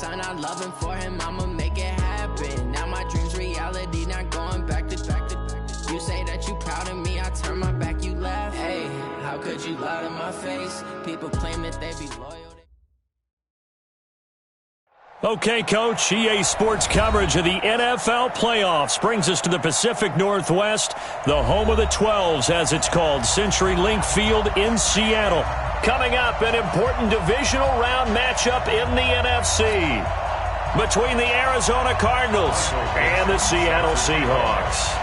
son, I'm loving for him, I'ma make it happen. Now my dream's reality, not going back to. You say that you proud of me, I turn my back, you laugh. Hey, how could you lie to my face? People claim that they be loyal. Okay, Coach, EA Sports coverage of the NFL playoffs brings us to the Pacific Northwest, the home of the 12s, as it's called, CenturyLink Field in Seattle. Coming up, an important divisional round matchup in the NFC between the Arizona Cardinals and the Seattle Seahawks.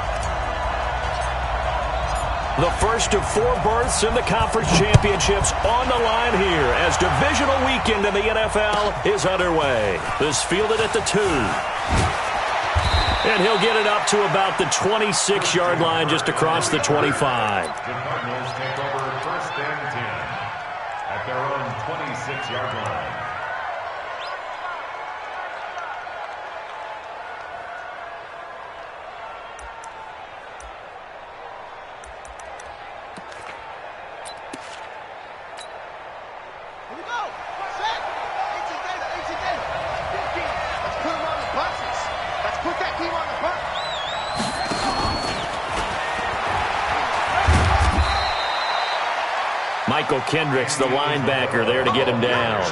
The first of 4 berths in the conference championships on the line here as divisional weekend in the NFL is underway. This fielded at the 2. And he'll get it up to about the 26-yard line just across the 25. The Cardinals take over first and 10 at their own 26-yard line. Michael Kendricks, the linebacker, there to get him down.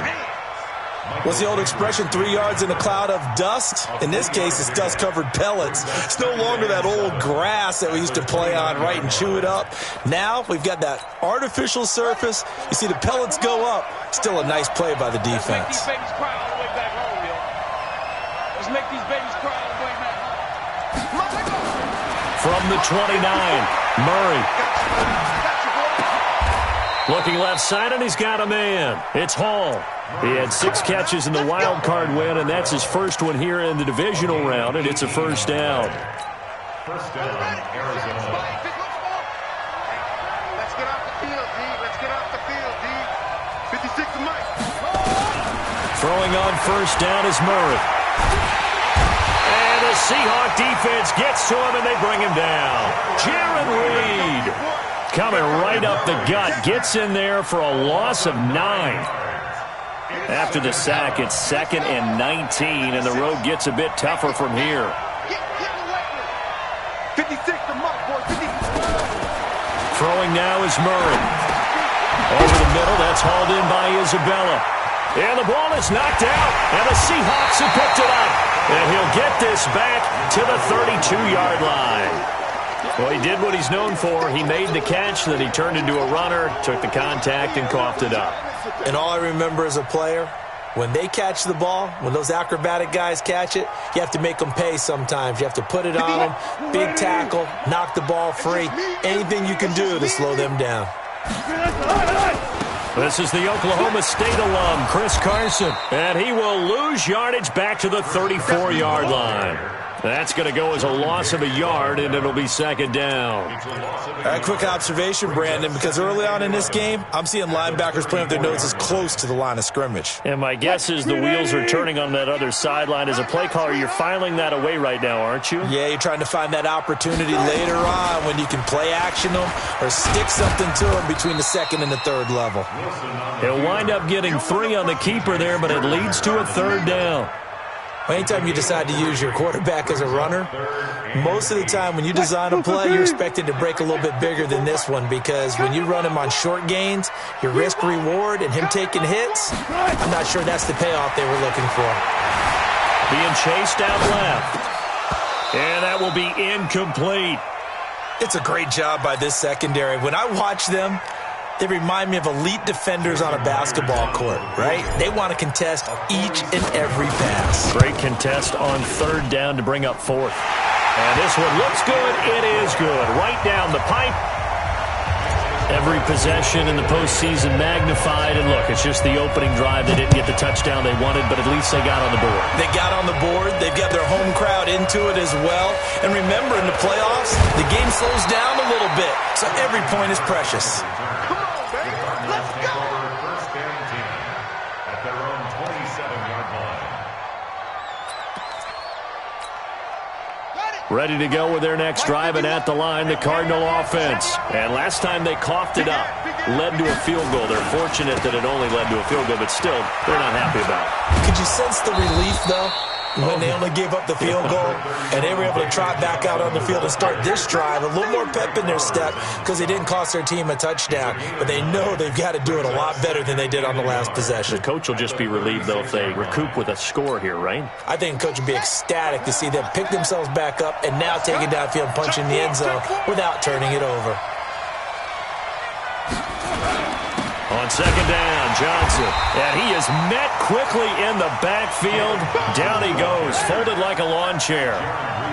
What's the old expression, 3 yards in a cloud of dust? In this case, it's dust-covered pellets. It's no longer that old grass that we used to play on, right, and chew it up. Now we've got that artificial surface. You see the pellets go up. Still a nice play by the defense. Let's make these babies cry all the way back home, yo. Let's make these babies cry all the way back home. From the 29, Murray. Looking left side, and he's got a man. It's Hall. He had 6 catches in the wild card win, and that's his first one here in the divisional round, and it's a first down. First down, Arizona. Let's get off the field, D. Let's get off the field, D. 56 to Mike. Throwing on first down is Murray. And the Seahawk defense gets to him, and they bring him down. Jaron Reed coming right up the gut, gets in there for a loss of 9. After the sack, it's 2nd and 19, and the road gets a bit tougher from here. 56 to Mike, boy. 56. Throwing now is Murray. Over the middle, that's hauled in by Isabella. And the ball is knocked out, and the Seahawks have picked it up. And he'll get this back to the 32-yard line. Well, he did what he's known for. He made the catch, then he turned into a runner, took the contact, and coughed it up. And all I remember as a player, when they catch the ball, when those acrobatic guys catch it, you have to make them pay sometimes. You have to put it on them, big tackle, knock the ball free, anything you can do to slow them down. This is the Oklahoma State alum, Chris Carson, and he will lose yardage back to the 34-yard line. That's going to go as a loss of a yard, and it'll be 2nd down. A quick observation, Brandon, because early on in this game, I'm seeing linebackers playing with their noses close to the line of scrimmage. And my guess is the wheels are turning on that other sideline. As a play caller, you're filing that away right now, aren't you? Yeah, you're trying to find that opportunity later on when you can play action them or stick something to them between the 2nd and the 3rd level. He'll wind up getting 3 on the keeper there, but it leads to a 3rd down. Anytime you decide to use your quarterback as a runner, most of the time when you design a play, you're expected to break a little bit bigger than this one because when you run him on short gains, your risk-reward and him taking hits, I'm not sure that's the payoff they were looking for. Being chased out left. And that will be incomplete. It's a great job by this secondary. When I watch them, they remind me of elite defenders on a basketball court, right? They want to contest each and every pass. Great contest on 3rd down to bring up 4th. And this one looks good. It is good. Right down the pipe. Every possession in the postseason magnified. And look, it's just the opening drive. They didn't get the touchdown they wanted, but at least they got on the board. They got on the board. They've got their home crowd into it as well. And remember, in the playoffs, the game slows down a little bit. So every point is precious. Ready to go with their next drive, and at the line, the Cardinal offense. And last time they coughed it up. led to a field goal. They're fortunate that it only led to a field goal, but still, they're not happy about it. Could you sense the relief, though, when they only gave up the field goal and they were able to trot back out on the field and start this drive? A little more pep in their step because they didn't cost their team a touchdown, but they know they've got to do it a lot better than they did on the last possession. The coach will just be relieved, though, if they recoup with a score here, right? I think the coach would be ecstatic to see them pick themselves back up and now take it downfield and punch in the end zone without turning it over. On second down, Johnson. And he is met quickly in the backfield. Down he goes, folded like a lawn chair.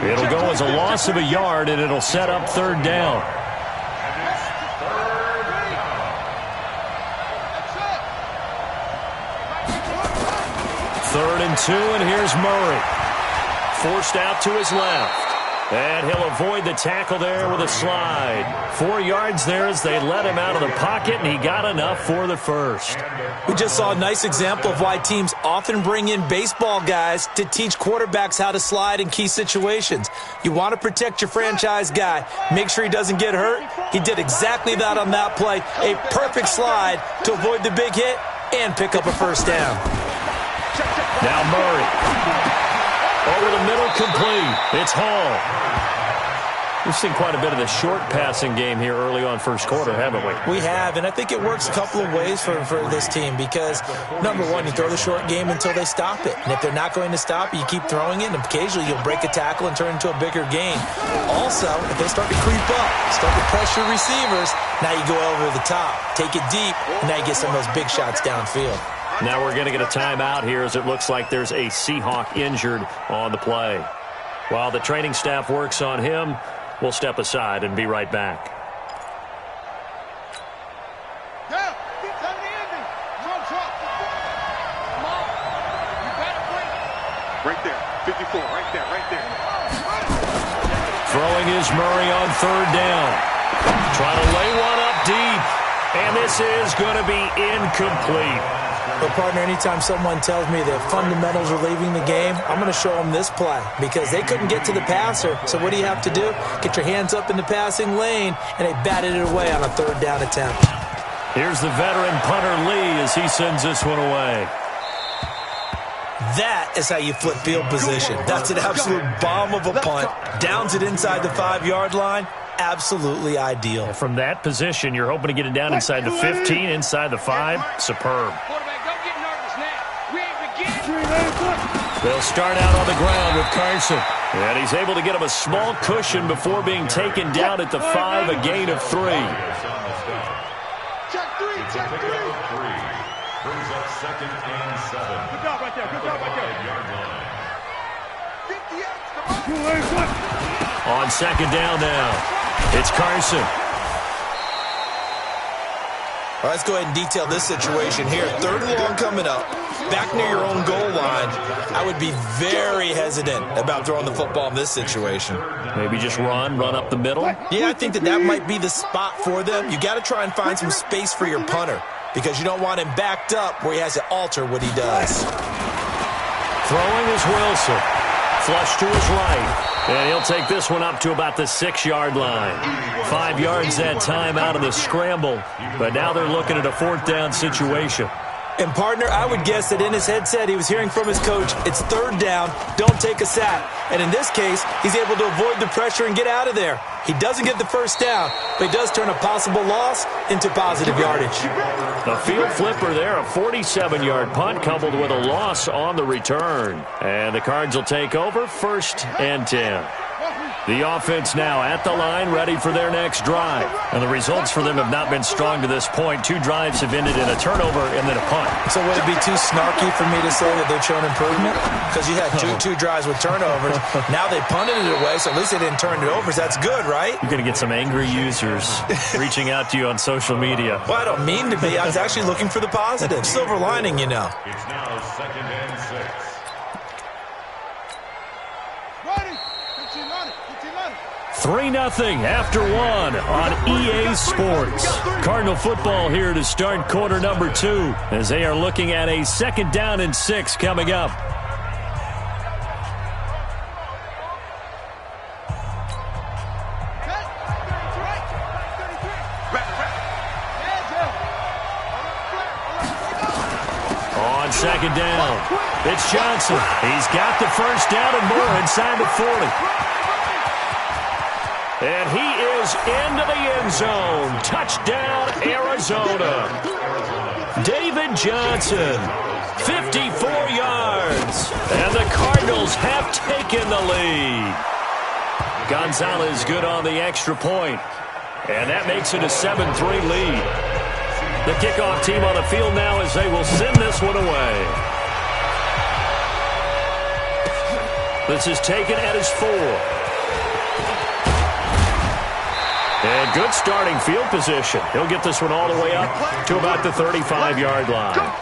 It'll go as a loss of a yard, and it'll set up third down. Third and 2, and here's Murray. Forced out to his left. And he'll avoid the tackle there with a slide. 4 yards there as they let him out of the pocket, and he got enough for the first. We just saw a nice example of why teams often bring in baseball guys to teach quarterbacks how to slide in key situations. You want to protect your franchise guy. Make sure he doesn't get hurt. He did exactly that on that play. A perfect slide to avoid the big hit and pick up a first down. Now Murray. Over the middle, complete. It's Hall. We've seen quite a bit of the short passing game here early on first quarter, haven't we? We have, and I think it works a couple of ways for this team because, number one, you throw the short game until they stop it. And if they're not going to stop it, you keep throwing it, and occasionally you'll break a tackle and turn it into a bigger gain. Also, if they start to creep up, start to pressure receivers, now you go over the top, take it deep, and now you get some of those big shots downfield. Now we're going to get a timeout here as it looks like there's a Seahawk injured on the play. While the training staff works on him, we'll step aside and be right back. Right there, 54, right there. Throwing is Murray on third down. Trying to lay one up deep. And this is going to be incomplete. But, partner, anytime someone tells me the fundamentals are leaving the game, I'm going to show them this play because they couldn't get to the passer. So what do you have to do? Get your hands up in the passing lane, and they batted it away on a third down attempt. Here's the veteran punter Lee as he sends this one away. That is how you flip field position. That's an absolute bomb of a punt. Downs it inside the 5-yard line. Absolutely ideal. From that position, you're hoping to get it down inside the 15, inside the 5. Superb. They'll start out on the ground with Carson. And he's able to get him a small cushion before being taken down at the 5, a gain of 3. Check three. Brings up second and 7. Good job right there. 5-yard line. On second down now, it's Carson. All right, let's go ahead and detail this situation here. Third and long coming up. Back near your own goal line. I would be very hesitant about throwing the football in this situation. Maybe just run up the middle? Yeah, I think that might be the spot for them. You got to try and find some space for your punter because you don't want him backed up where he has to alter what he does. Throwing is Wilson. Flush to his right. And he'll take this one up to about the 6-yard line. 5 yards that time out of the scramble. But now they're looking at a fourth down situation. And, partner, I would guess that in his headset he was hearing from his coach, it's third down, don't take a sack. And in this case, he's able to avoid the pressure and get out of there. He doesn't get the first down, but he does turn a possible loss into positive yardage. A field flipper there, a 47-yard punt coupled with a loss on the return. And the Cards will take over, 1st and 10. The offense now at the line, ready for their next drive. And the results for them have not been strong to this point. 2 drives have ended in a turnover and then a punt. So would it be too snarky for me to say that they've shown improvement? Because you had two drives with turnovers. Now they punted it away, so at least they didn't turn it over. So that's good, right? You're going to get some angry users reaching out to you on social media. Well, I don't mean to be. I was actually looking for the positive. Silver lining, you know. It's now second and 6. 3-0 after 1 on EA Sports. Cardinal football here to start quarter number 2 as they are looking at a 2nd down and 6 coming up. on second down. It's Johnson. He's got the first down and more inside the 40. And he is into the end zone. Touchdown, Arizona. David Johnson, 54 yards. And the Cardinals have taken the lead. Gonzalez good on the extra point. And that makes it a 7-3 lead. The kickoff team on the field now as they will send this one away. This is taken at his 4. And good starting field position. He'll get this one all the way up to about the 35-yard line.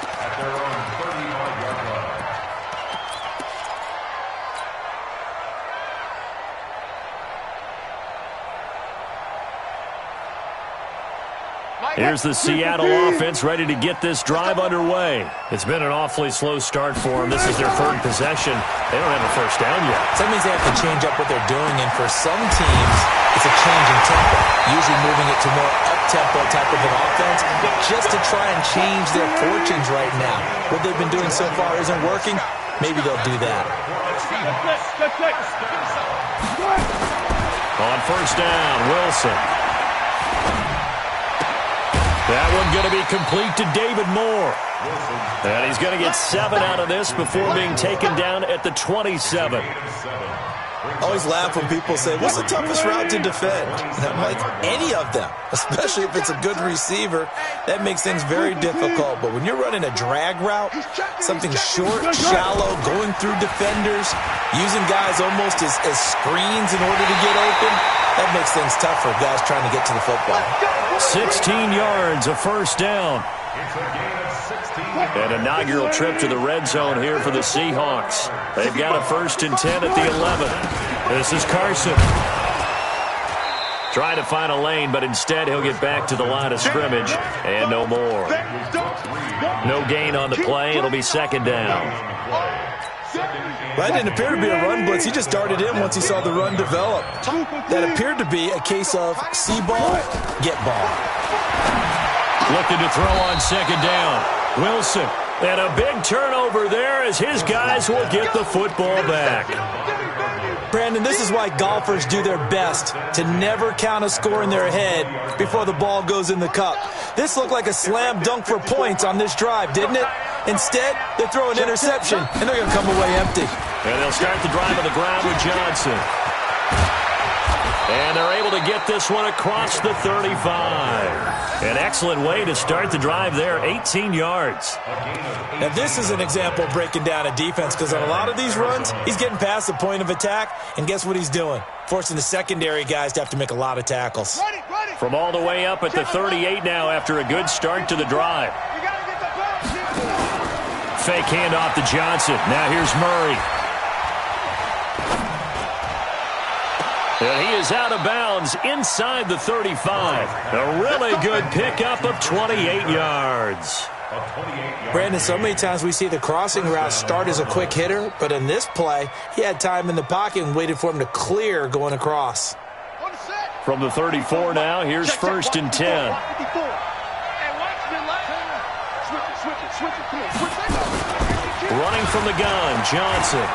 Here's the Seattle offense ready to get this drive underway. It's been an awfully slow start for them. This is their third possession. They don't have a first down yet. That means they have to change up what they're doing, and for some teams, it's a change in tempo, usually moving it to more up-tempo type of an offense just to try and change their fortunes right now. What they've been doing so far isn't working. Maybe they'll do that. On first down, Wilson. That one going to be complete to David Moore. And he's going to get 7 out of this before being taken down at the 27. I always laugh when people say, what's the toughest route to defend? And I'm like, any of them, especially if it's a good receiver. That makes things very difficult. But when you're running a drag route, something short, shallow, going through defenders, using guys almost as screens in order to get open, that makes things tough for guys trying to get to the football. 16 yards, a first down. An inaugural trip to the red zone here for the Seahawks. They've got a 1st and 10 at the 11. This is Carson. Trying to find a lane, but instead he'll get back to the line of scrimmage, and no more. No gain on the play. It'll be second down. That didn't appear to be a run blitz. He just darted in once he saw the run develop. That appeared to be a case of see ball, get ball. Looking to throw on second down. Wilson. And a big turnover there as his guys will get the football back. Brandon, this is why golfers do their best to never count a score in their head before the ball goes in the cup. This looked like a slam dunk for points on this drive, didn't it? Instead, they throw an interception, and they're going to come away empty. And they'll start the drive on the ground with Johnson. And they're able to get this one across the 35. An excellent way to start the drive there, 18 yards. Now, this is an example of breaking down a defense because on a lot of these runs, he's getting past the point of attack, and guess what he's doing? Forcing the secondary guys to have to make a lot of tackles. From all the way up at the 38 now after a good start to the drive. Fake handoff to Johnson. Now here's Murray. And he is out of bounds inside the 35. A really good pickup of 28 yards. Brandon, so many times we see the crossing route start as a quick hitter, but in this play, he had time in the pocket and waited for him to clear going across. From the 34 now, here's 1st and 10. Running from the gun, Johnson.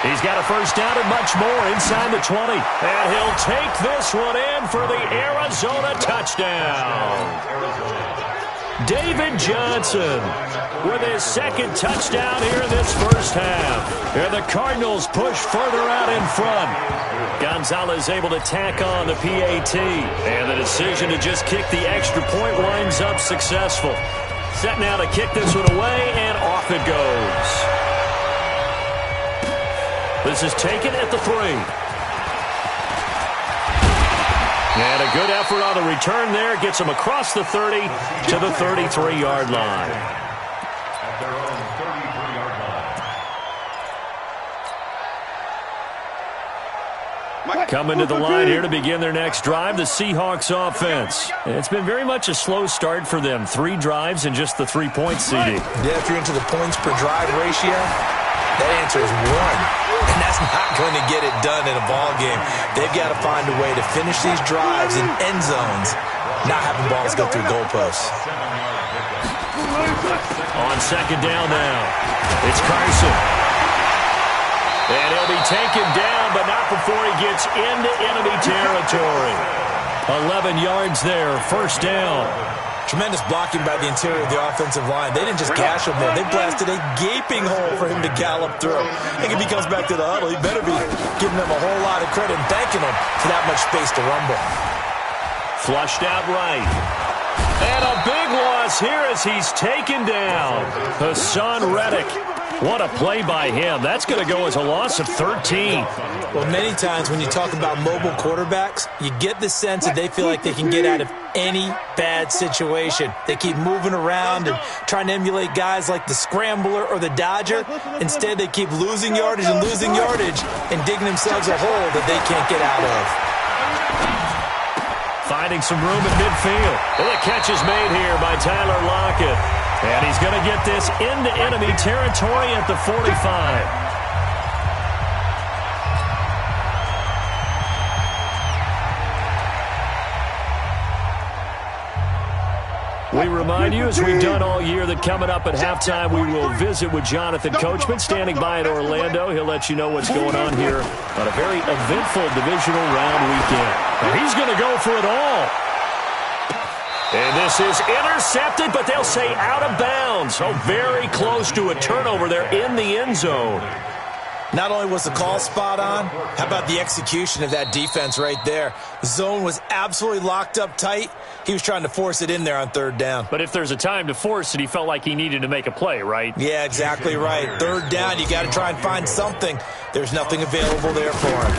He's got a first down and much more inside the 20. And he'll take this one in for the Arizona touchdown. David Johnson with his 2nd touchdown here in this first half. And the Cardinals push further out in front. Gonzalez able to tack on the PAT. And the decision to just kick the extra point winds up successful. Set now to kick this one away, and off it goes. This is taken at the 3. And a good effort on the return there. Gets him across the 30 to the 33-yard line. At their own 33-yard line. Coming to the line here to begin their next drive, the Seahawks offense. It's been very much a slow start for them. 3 drives and just the 3 points, CD. Yeah, if you're into the points per drive ratio, that answer is 1. And that's not going to get it done in a ball game. They've got to find a way to finish these drives in end zones. not having balls go through goalposts. On second down now, it's Carson. And he'll be taken down, but not before he gets into enemy territory. 11 yards there, first down. Tremendous blocking by the interior of the offensive line. They didn't just gash him there. They blasted a gaping hole for him to gallop through. I think if he comes back to the huddle, he better be giving them a whole lot of credit and thanking them for that much space to rumble. Flushed out right. And a big loss here as he's taken down. Hassan Reddick. What a play by him. That's going to go as a loss of 13. Well, many times when you talk about mobile quarterbacks, you get the sense that they feel like they can get out of any bad situation. They keep moving around and trying to emulate guys like the Scrambler or the Dodger. Instead, they keep losing yardage and digging themselves a hole that they can't get out of. Finding some room in midfield. And the catch is made here by Tyler Lockett. And he's going to get this into enemy territory at the 45. We remind you, as we've done all year, that coming up at halftime, we will visit with Jonathan Coachman, standing by in Orlando. He'll let you know what's going on here on a very eventful divisional round weekend. And he's going to go for it all. And this is intercepted, but they'll say out of bounds. Oh, very close to a turnover there in the end zone. Not only was the call spot on, how about the execution of that defense right there? The zone was absolutely locked up tight. He was trying to force it in there on third down. But if there's a time to force it, he felt like he needed to make a play, right? Yeah, exactly right. Third down, you got to try and find something. There's nothing available there for him.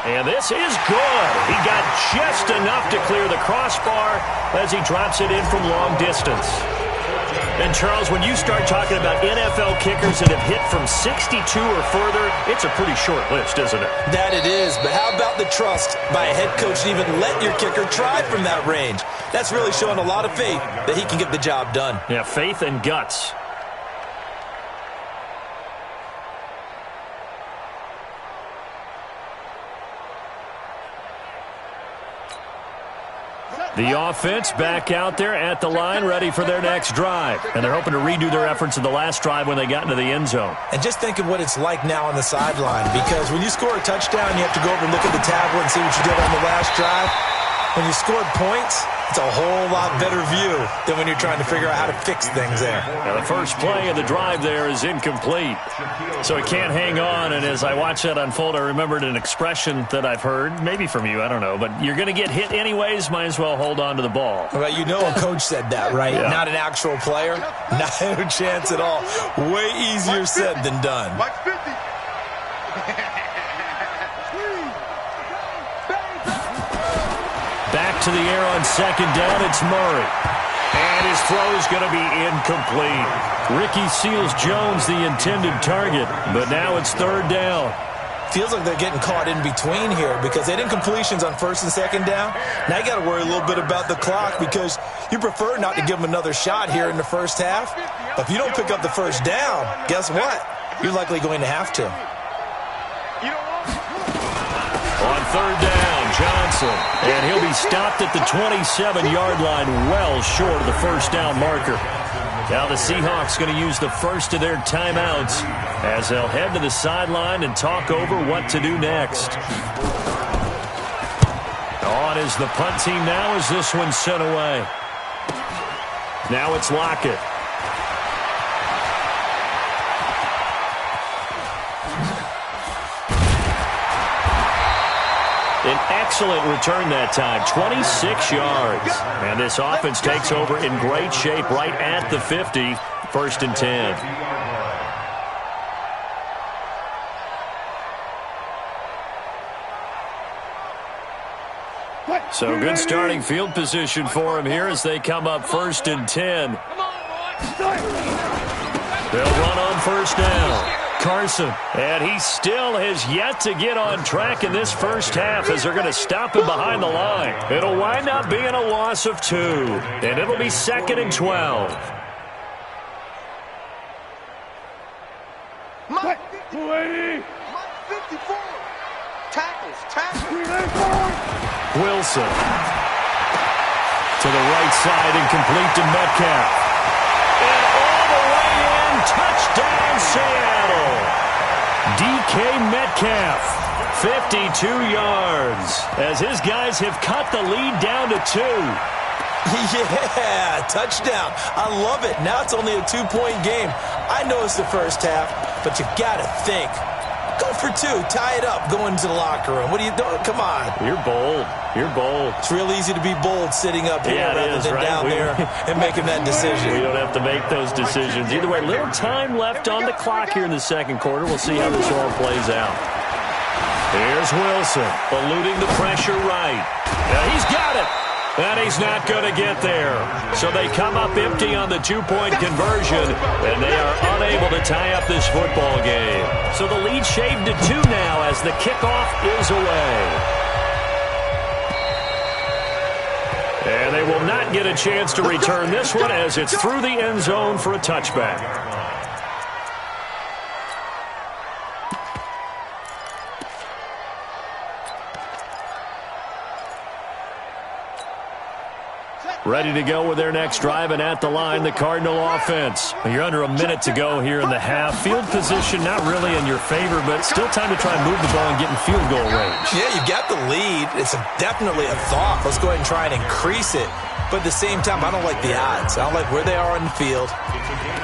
And this is good. He got just enough to clear the crossbar as he drops it in from long distance. And, Charles, when you start talking about NFL kickers that have hit from 62 or further, it's a pretty short list, isn't it? That it is, but how about the trust by a head coach to even let your kicker try from that range? That's really showing a lot of faith that he can get the job done. Yeah, faith and guts. The offense back out there at the line, ready for their next drive. And they're hoping to redo their efforts in the last drive when they got into the end zone. And just think of what it's like now on the sideline, because when you score a touchdown, you have to go over and look at the tablet and see what you did on the last drive. When you scored points, it's a whole lot better view than when you're trying to figure out how to fix things there. Now, the first play of the drive there is incomplete. So he can't hang on, and as I watch that unfold, I remembered an expression that I've heard, maybe from you, I don't know, but you're going to get hit anyways, might as well hold on to the ball. Well, you know a coach said that, right? Yeah. Not an actual player. Not a chance at all. Way easier said than done. Mike 50. Back to the air on second down, it's Murray. And his throw is going to be incomplete. Ricky Seals-Jones, the intended target, but now it's third down. Feels like they're getting caught in between here because they didn't completions on first and second down. Now you got to worry a little bit about the clock because you prefer not to give them another shot here in the first half. But if you don't pick up the first down, guess what? You're likely going to have to. On third down, Johnson. And he'll be stopped at the 27-yard line, well short of the first down marker. Now the Seahawks going to use the first of their timeouts as they'll head to the sideline and talk over what to do next. On is the punt team now as this one's sent away. Now it's Lockett. An excellent return that time, 26 yards. And this offense takes over in great shape right at the 50, first and 10. So good starting field position for him here as they come up first and 10. They'll run on first down. Carson, and he still has yet to get on track in this first half as they're going to stop him behind the line. It'll wind up being a loss of 2, and it'll be second and 12. Mike 54. Tackles. Wilson. To the right side and complete to Metcalf. And all the way in, touchdown Seattle. DK Metcalf, 52 yards, as his guys have cut the lead down to 2. Yeah, touchdown. I love it. Now it's only a 2-point game. I know it's the first half, but you got to think. Go for 2. Tie it up. Go into the locker room. What are you doing? Come on. You're bold. You're bold. It's real easy to be bold sitting up here rather than down there and making that decision. We don't have to make those decisions. Either way, little time left on the clock here in the second quarter. We'll see how this all plays out. Here's Wilson, eluding the pressure right. Now he's got it. And he's not going to get there. So they come up empty on the 2-point conversion, and they are unable to tie up this football game. So the lead shaved to 2 now as the kickoff is away. And they will not get a chance to return this one as it's through the end zone for a touchback. Ready to go with their next drive, and at the line, the Cardinal offense. You're under a minute to go here in the half. Field position not really in your favor, but still time to try and move the ball and get in field goal range. Yeah, you got the lead. It's definitely a thought. Let's go ahead and try and increase it. But at the same time, I don't like the odds. I don't like where they are on the field.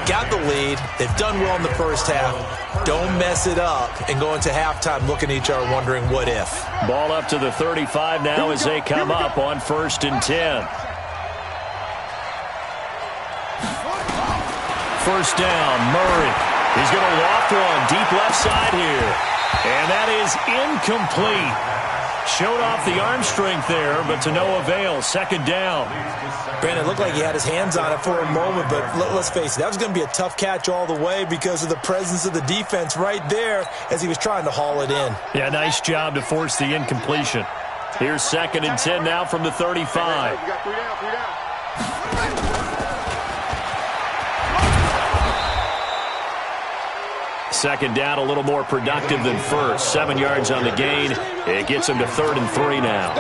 Got the lead. They've done well in the first half. Don't mess it up and go into halftime looking at each other wondering what if. Ball up to the 35 now as they come up on 1st and 10. First down, Murray. He's going to loft one deep left side here. And that is incomplete. Showed off the arm strength there, but to no avail. Second down. Brandon, it looked like he had his hands on it for a moment, but let's face it, that was going to be a tough catch all the way because of the presence of the defense right there as he was trying to haul it in. Yeah, nice job to force the incompletion. Here's 2nd and 10 now from the 35. You got 3 down, 3 down. Second down, a little more productive than first. 7 yards on the gain. It gets them to 3rd and 3 now.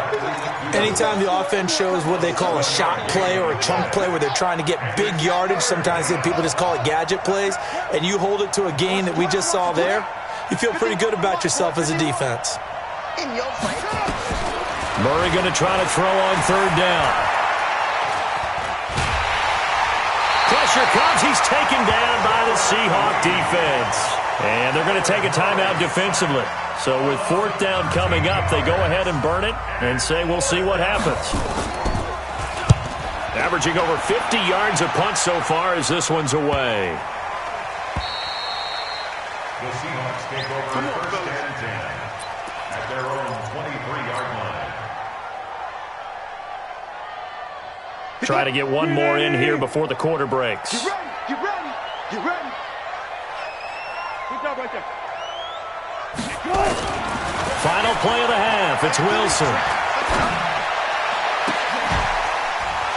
Anytime the offense shows what they call a shot play or a chunk play where they're trying to get big yardage, sometimes people just call it gadget plays, and you hold it to a gain that we just saw there, you feel pretty good about yourself as a defense. Murray going to try to throw on 3rd down. Pressure comes. He's taken down by the Seahawk defense. And they're going to take a timeout defensively. So with 4th down coming up, they go ahead and burn it and say we'll see what happens. Averaging over 50 yards a punt so far as this one's away. The Seahawks take over 1st and 10 at their own 23-yard line. Try to get one more in here before the quarter breaks. Get ready, get ready, get ready. Good job right there. Final play of the half. It's Wilson.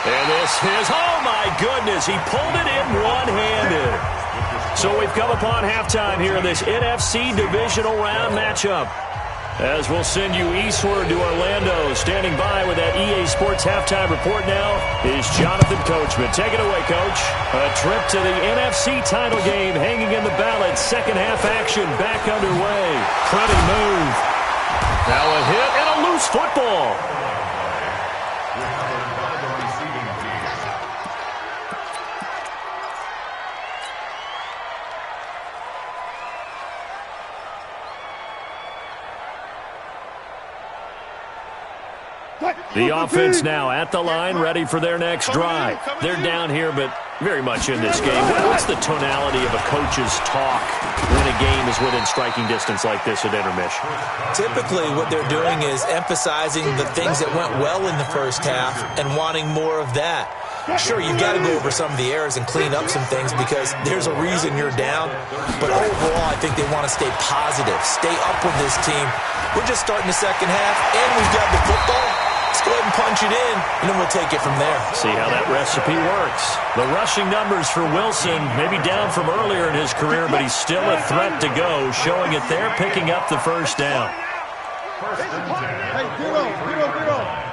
And this is, oh my goodness, he pulled it in one-handed. So we've come upon halftime here in this NFC divisional round matchup. As we'll send you eastward to Orlando. Standing by with that EA Sports halftime report now is Jonathan Coachman. Take it away, Coach. A trip to the NFC title game hanging in the balance. Second half action back underway. Pretty move. Now a hit and a loose football. The offense now at the line, ready for their next drive. They're down here, but very much in this game. What's the tonality of a coach's talk when a game is within striking distance like this at intermission? Typically, what they're doing is emphasizing the things that went well in the first half and wanting more of that. Sure, you've got to go over some of the errors and clean up some things because there's a reason you're down. But overall, I think they want to stay positive, stay up with this team. We're just starting the second half, and we've got the football. Let's go ahead and punch it in, and then we'll take it from there. See how that recipe works. The rushing numbers for Wilson, maybe down from earlier in his career, but he's still a threat to go, showing it there, picking up the first down. Hey, get on.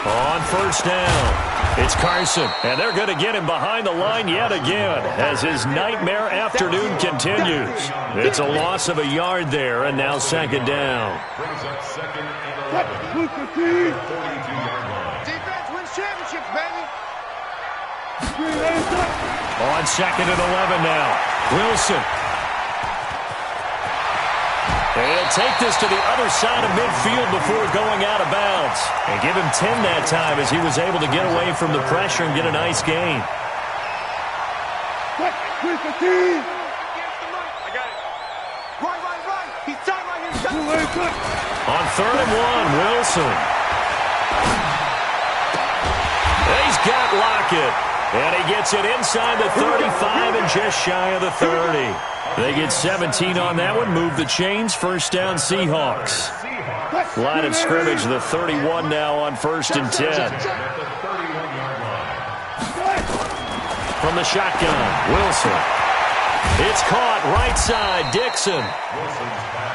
On first down, it's Carson, and they're going to get him behind the line yet again as his nightmare afternoon continues. It's a loss of a yard there, and now second down. Brings up second and 11. 42-yard line. Defense wins championships, baby. On second and 11 now, Wilson. He'll take this to the other side of midfield before going out of bounds. And give him 10 that time as he was able to get away from the pressure and get a nice gain. I got it. Right. He's tight right here. On third and one, Wilson. He's got Lockett. And he gets it inside the 35 and just shy of the 30. They get 17 on that one. Move the chains. First down, Seahawks. Line of scrimmage, the 31 now on first and 10. From the shotgun, Wilson. It's caught right side, Dixon.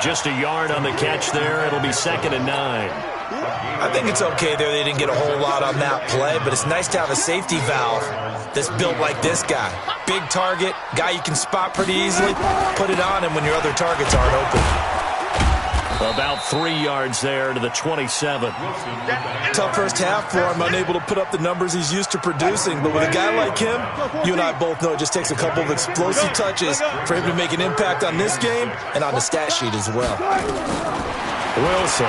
Just a yard on the catch there. It'll be second and 9. I think it's okay there. They didn't get a whole lot on that play, but it's nice to have a safety valve that's built like this guy. Big target, guy you can spot pretty easily. Put it on him when your other targets aren't open. About 3 yards there to the 27. Tough first half for him, unable to put up the numbers he's used to producing. But with a guy like him, you and I both know it just takes a couple of explosive touches for him to make an impact on this game and on the stat sheet as well. Wilson.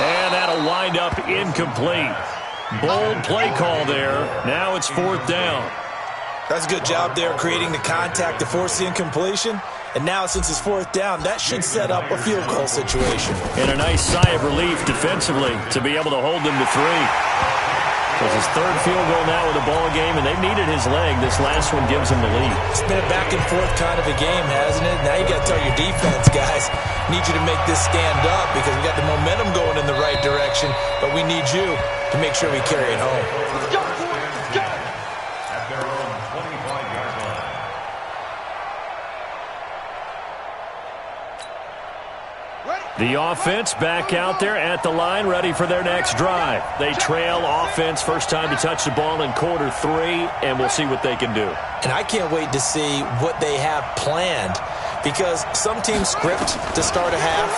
And that'll wind up incomplete. Bold play call there. Now it's fourth down. That's a good job there creating the contact to force the incompletion. And now since it's fourth down, that should set up a field goal situation. And a nice sigh of relief defensively to be able to hold them to 3. It was his third field goal now with the ball game, and they've needed his leg. This last one gives him the lead. It's been a back and forth kind of a game, hasn't it? Now you got to tell your defense, guys, need you to make this stand up because we got the momentum going in the right direction, but we need you to make sure we carry it home. At their own 25-yard line. The offense back out there at the line, ready for their next drive. They trail offense, first time to touch the ball in quarter 3, and we'll see what they can do. And I can't wait to see what they have planned because some teams script to start a half.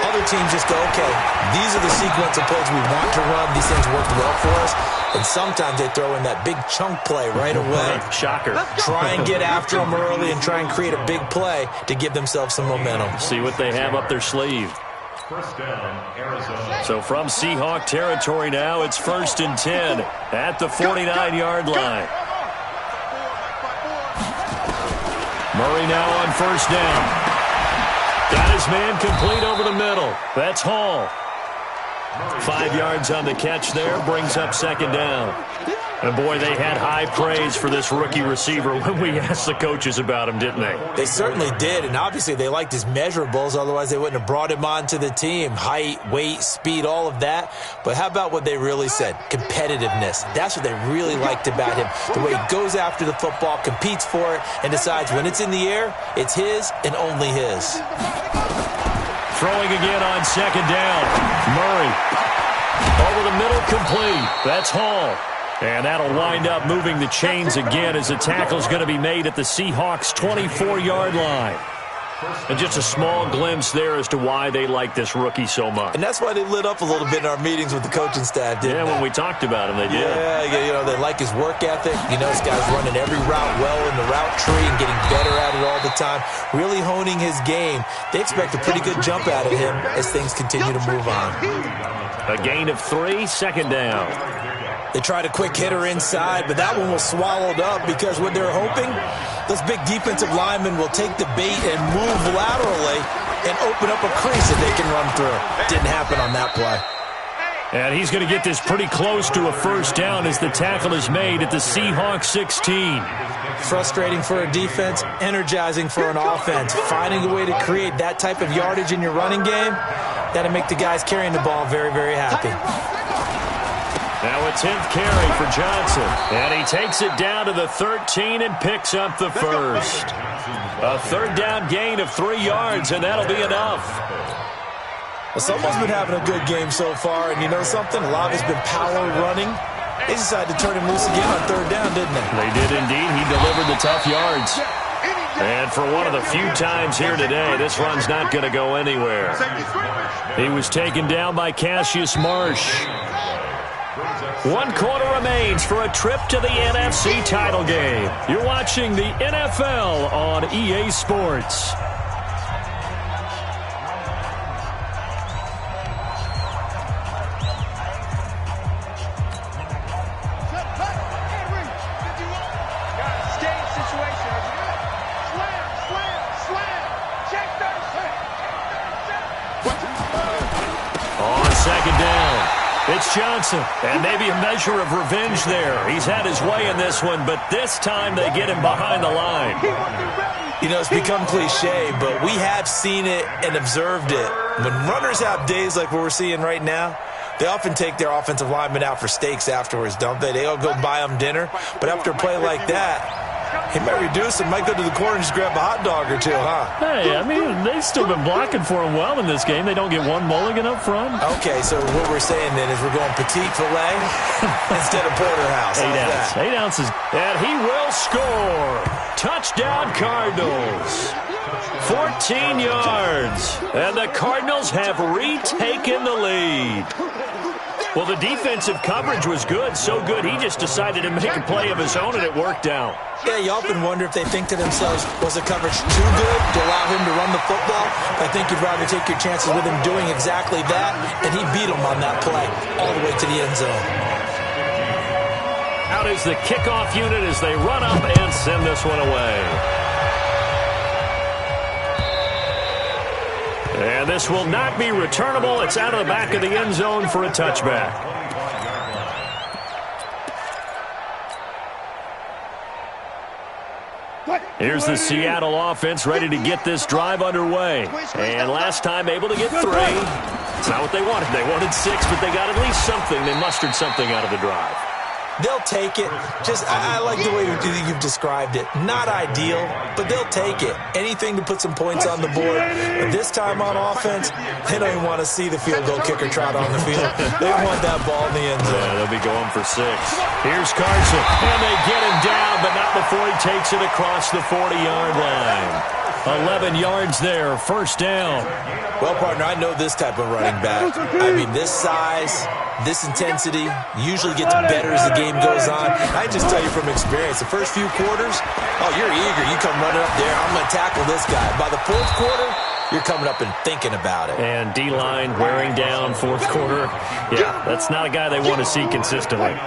Other teams just go, okay, these are the sequence of plays we want to run. These things worked well for us. And sometimes they throw in that big chunk play right away. Shocker. Try and get after them early and try and create a big play to give themselves some momentum. See what they have up their sleeve. First down, Arizona. So from Seahawk territory now, it's first and 10 at the 49-yard line. Murray now on first down. Got his man complete over the middle. That's Hall. 5 yards on the catch there, brings up second down. And boy, they had high praise for this rookie receiver when we asked the coaches about him, didn't they? They certainly did, and obviously they liked his measurables, otherwise they wouldn't have brought him onto the team. Height, weight, speed, all of that. But how about what they really said? Competitiveness. That's what they really liked about him. The way he goes after the football, competes for it, and decides when it's in the air, it's his and only his. Throwing again on second down. Murray. Over the middle, complete. That's Hall. And that'll wind up moving the chains again as the tackle's going to be made at the Seahawks' 24-yard line. And just a small glimpse there as to why they like this rookie so much. And that's why they lit up a little bit in our meetings with the coaching staff, didn't they? Yeah, when we talked about him, they did. Yeah, you know, they like his work ethic. You know, this guy's running every route well in the route tree and getting better at it all the time, really honing his game. They expect a pretty good jump out of him as things continue to move on. A gain of 3, second down. They tried a quick hitter inside, but that one was swallowed up because what they're hoping, those big defensive linemen will take the bait and move laterally and open up a crease that they can run through. Didn't happen on that play. And he's going to get this pretty close to a first down as the tackle is made at the Seahawks 16. Frustrating for a defense, energizing for an offense. Finding a way to create that type of yardage in your running game, that'll make the guys carrying the ball very, very happy. Now a 10th carry for Johnson. And he takes it down to the 13 and picks up the first. A third down gain of 3 yards, and that'll be enough. Well, someone's been having a good game so far, and you know something? A lot of it's been power running. They decided to turn him loose again on third down, didn't they? They did indeed. He delivered the tough yards. And for one of the few times here today, this run's not going to go anywhere. He was taken down by Cassius Marsh. 1 quarter remains for a trip to the NFC title game. You're watching the NFL on EA Sports. It's Johnson, and maybe a measure of revenge there. He's had his way in this one, but this time they get him behind the line. You know, it's become cliche, but we have seen it and observed it. When runners have days like what we're seeing right now, they often take their offensive linemen out for steaks afterwards, don't they? They all go buy them dinner, but after a play like that, he might reduce it, might go to the corner and just grab a hot dog or two, huh? Hey, I mean, they've still been blocking for him well in this game. They don't get one mulligan up front. Okay, so what we're saying then is we're going petite filet instead of porterhouse. 8 ounces. 8 ounces. And he will score. Touchdown, Cardinals. 14 yards. And the Cardinals have retaken the lead. Well, the defensive coverage was good, so good he just decided to make a play of his own, and it worked out. Yeah, you often wonder if they think to themselves, was the coverage too good to allow him to run the football? I think you'd rather take your chances with him doing exactly that, and he beat him on that play all the way to the end zone. Out is the kickoff unit as they run up and send this one away. And this will not be returnable. It's out of the back of the end zone for a touchback. Here's the Seattle offense ready to get this drive underway. And last time able to get 3. It's not what they wanted. They wanted 6, but they got at least something. They mustered something out of the drive. They'll take it. I like the way you've described it. Not ideal, but they'll take it. Anything to put some points on the board. But this time on offense, they don't even want to see the field goal kicker trot on the field. They want that ball in the end zone. Yeah, they'll be going for 6. Here's Carson, and they get him down, but not before he takes it across the 40-yard line. 11 yards there, first down. Well, partner, I know this type of running back. I mean, this size, this intensity usually gets better as the game goes on. I just tell you from experience, the first few quarters, oh, you're eager. You come running up there, I'm going to tackle this guy. By the fourth quarter, you're coming up and thinking about it. And D-line wearing down fourth quarter. Yeah, that's not a guy they want to see consistently.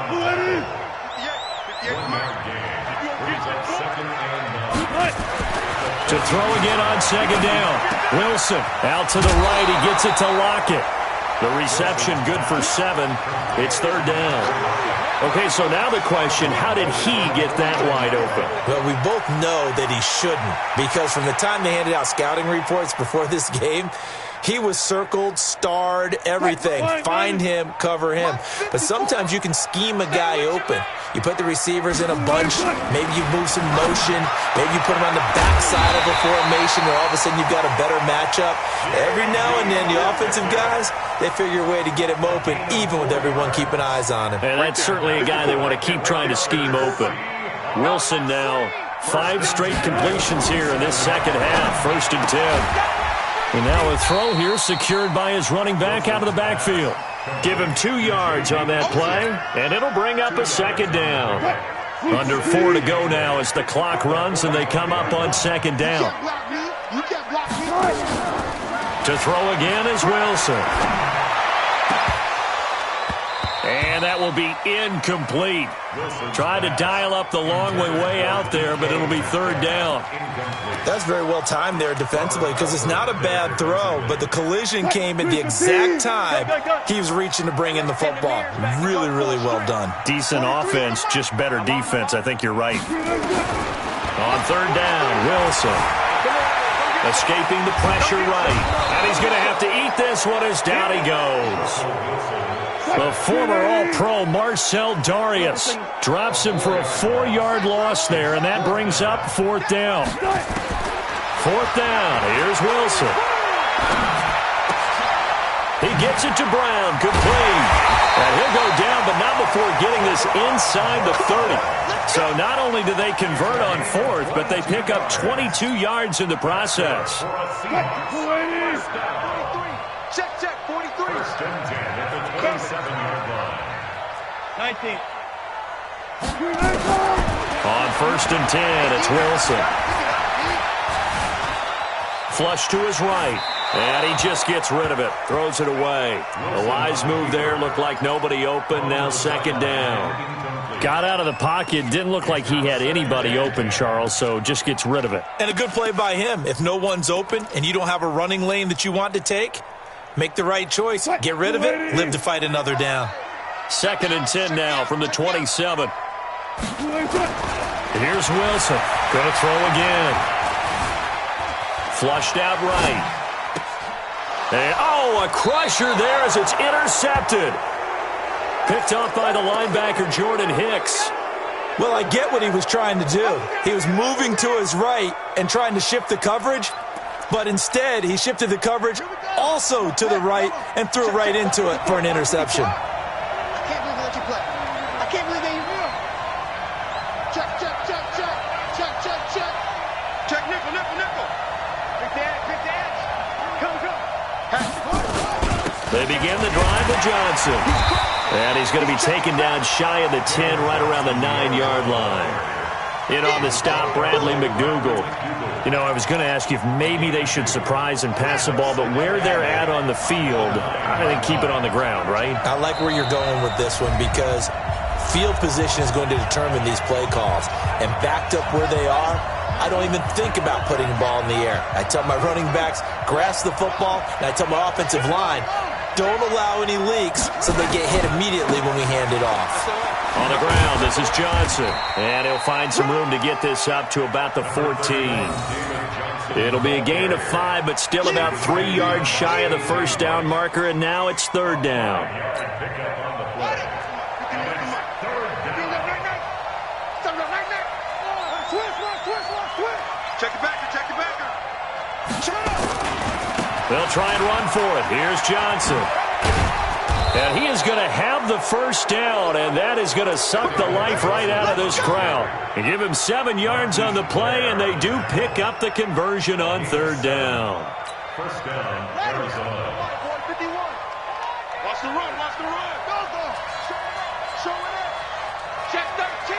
To throw again on second down. Wilson out to the right. He gets it to Lockett. The reception good for 7. It's third down. Okay, so now the question, how did he get that wide open? Well, we both know that he shouldn't, because from the time they handed out scouting reports before this game, he was circled, starred, everything. Find him, cover him. But sometimes you can scheme a guy open. You put the receivers in a bunch. Maybe you move some motion. Maybe you put them on the backside of a formation where all of a sudden you've got a better matchup. Every now and then, the offensive guys, they figure a way to get him open, even with everyone keeping eyes on him. And that's certainly a guy they want to keep trying to scheme open. Wilson now, 5 straight completions here in this second half. 1st and 10. And now a throw here secured by his running back out of the backfield. Give him 2 yards on that play, and it'll bring up a second down. Under 4 to go now as the clock runs, and they come up on second down. To throw again is Wilson. And that will be incomplete. Tried to dial up the long way out there, but it'll be third down. That's very well timed there defensively, because it's not a bad throw, but the collision came at the exact time he was reaching to bring in the football. Really, really well done. Decent offense, just better defense. I think you're right. On third down, Wilson. Escaping the pressure right. And he's going to have to eat this one as down he goes. The former All-Pro Marcel Darius drops him for a 4-yard loss there, and that brings up 4th down. 4th down. Here's Wilson. gets it to Brown. Complete. And he'll go down, but not before getting this inside the 30. So not only do they convert on fourth, but they pick up 22 yards in the process. Check, 43. First and 10 at the 27-yard line. 19. On first and 10, it's Wilson. Flush to his right. And he just gets rid of it. Throws it away. The wise move there. Looked like nobody open. Now second down. Got out of the pocket. Didn't look like he had anybody open, Charles, so just gets rid of it. And a good play by him. If no one's open and you don't have a running lane that you want to take, make the right choice. Get rid of it. Live to fight another down. Second and 10 now from the 27. Here's Wilson. Going to throw again. Flushed out right. And, a crusher there as it's intercepted. Picked off by the linebacker, Jordan Hicks. Well, I get what he was trying to do. He was moving to his right and trying to shift the coverage, but instead he shifted the coverage also to the right and threw right into it for an interception. I can't believe they let you play. I can't believe they... Check. Check, nickel. Pick the edge. Come. They begin the drive with Johnson. And he's going to be taken down shy of the 10, right around the 9-yard line. In on the stop, Bradley McDougal. I was going to ask you if maybe they should surprise and pass the ball, but where they're at on the field, I think keep it on the ground, right? I like where you're going with this one because field position is going to determine these play calls. And backed up where they are, I don't even think about putting the ball in the air. I tell my running backs, grasp the football, and I tell my offensive line, don't allow any leaks so they get hit immediately when we hand it off. On the ground, this is Johnson. And he'll find some room to get this up to about the 14. It'll be a gain of 5, but still about 3 yards shy of the first down marker, and now it's third down. Check the backer. They'll try and run for it. Here's Johnson. And he is going to have the first down, and that is going to suck the life right out of this crowd. And give him 7 yards on the play, and they do pick up the conversion on third down. First down, Arizona. 51. Watch the run. Go. Show it up. Check 13.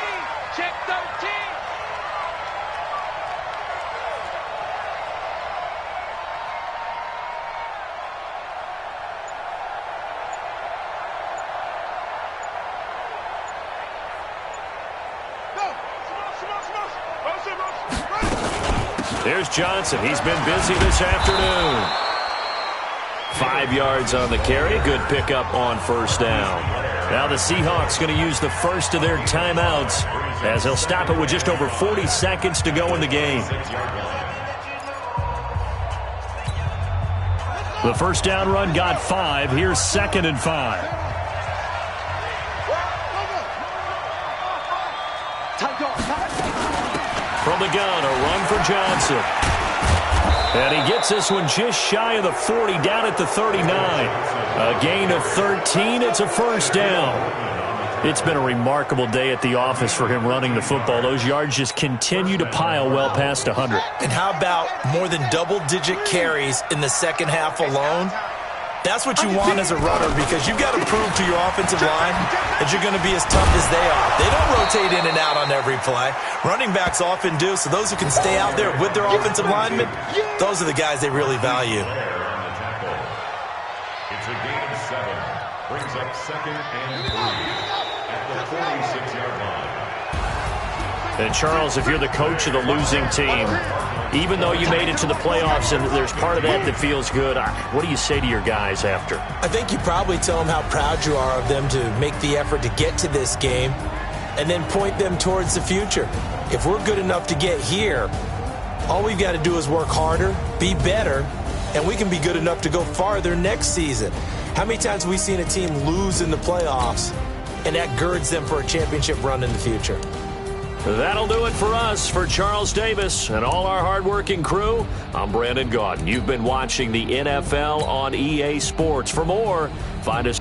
There's Johnson. He's been busy this afternoon. 5 yards on the carry. Good pickup on first down. Now the Seahawks going to use the first of their timeouts as they'll stop it with just over 40 seconds to go in the game. The first down run got 5. Here's second and 5. From the gun, a run for Johnson. And he gets this one just shy of the 40, down at the 39. A gain of 13. It's a first down. It's been a remarkable day at the office for him running the football. Those yards just continue to pile well past 100. And how about more than double-digit carries in the second half alone? That's what you want as a runner because you've got to prove to your offensive line that you're going to be as tough as they are. They don't rotate in and out on every play. Running backs often do, so those who can stay out there with their offensive linemen, those are the guys they really value. It's a gain of 7. Brings up second and 3 at the 46-yard line. And, Charles, if you're the coach of the losing team, even though you made it to the playoffs and there's part of that that feels good, what do you say to your guys after? I think you probably tell them how proud you are of them to make the effort to get to this game and then point them towards the future. If we're good enough to get here, all we've got to do is work harder, be better, and we can be good enough to go farther next season. How many times have we seen a team lose in the playoffs, and that girds them for a championship run in the future? That'll do it for us. For Charles Davis and all our hardworking crew, I'm Brandon Gaudin. You've been watching the NFL on EA Sports. For more, find us